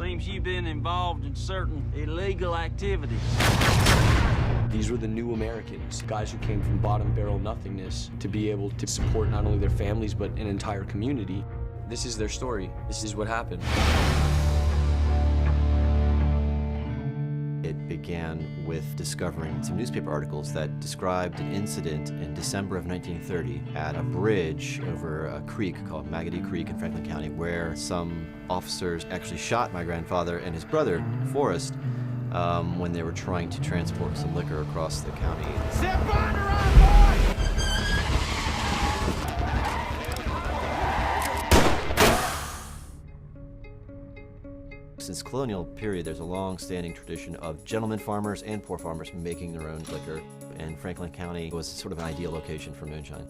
Seems you've been involved in certain illegal activities. These were the new Americans, guys who came from bottom barrel nothingness to be able to support not only their families, but an entire community. This is their story. This is what happened. It began with discovering some newspaper articles that described an incident in December of 1930 at a bridge over a creek called Magotty Creek in Franklin County, where some officers actually shot my grandfather and his brother, Forrest, when they were trying to transport some liquor across the county. Step Bondurant, boy! Since colonial period, there's a long-standing tradition of gentlemen farmers and poor farmers making their own liquor, and Franklin County was sort of an ideal location for moonshine.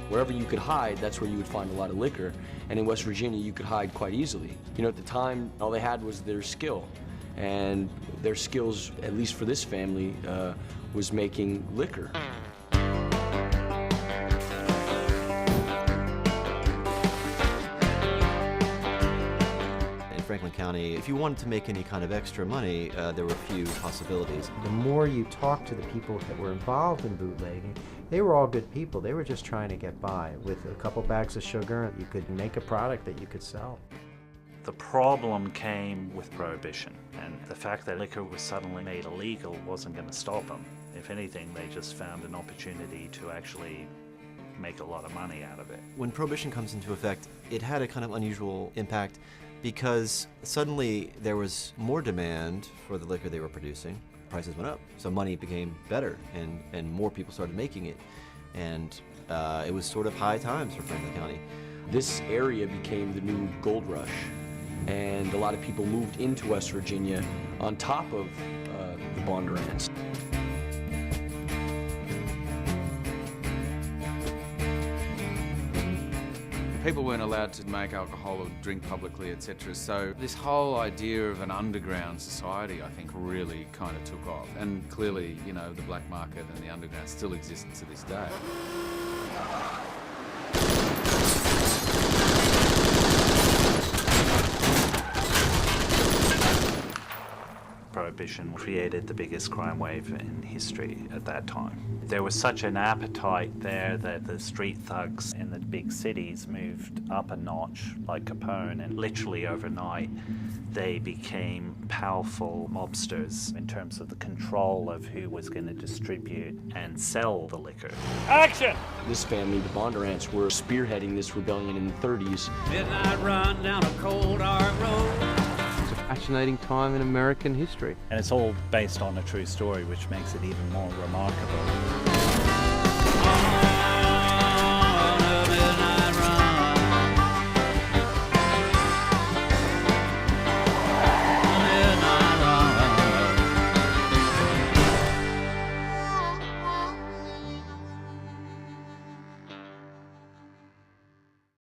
Wherever you could hide, that's where you would find a lot of liquor, and in West Virginia, you could hide quite easily. You know, at the time, all they had was their skill, and their skills, at least for this family, was making liquor. Franklin County, if you wanted to make any kind of extra money, there were a few possibilities. The more you talk to the people that were involved in bootlegging, they were all good people. They were just trying to get by. With a couple bags of sugar, you could make a product that you could sell. The problem came with Prohibition, and the fact that liquor was suddenly made illegal wasn't going to stop them. If anything, they just found an opportunity to actually make a lot of money out of it. When Prohibition comes into effect, it had a kind of unusual impact because suddenly there was more demand for the liquor they were producing. Prices went up, so money became better, and more people started making it. And it was sort of high times for Franklin County. This area became the new gold rush, and a lot of people moved into West Virginia on top of the Bondurants. People weren't allowed to make alcohol or drink publicly, etc. So this whole idea of an underground society, I think, really kind of took off. And clearly, you know, the black market and the underground still exists to this day. Prohibition created the biggest crime wave in history at that time. There was such an appetite there that the street thugs in the big cities moved up a notch, like Capone, and literally overnight they became powerful mobsters in terms of the control of who was going to distribute and sell the liquor. Action! This family, the Bondurants, were spearheading this rebellion in the 30s. Midnight run down a cold dark road. Fascinating time in American history. And it's all based on a true story, which makes it even more remarkable.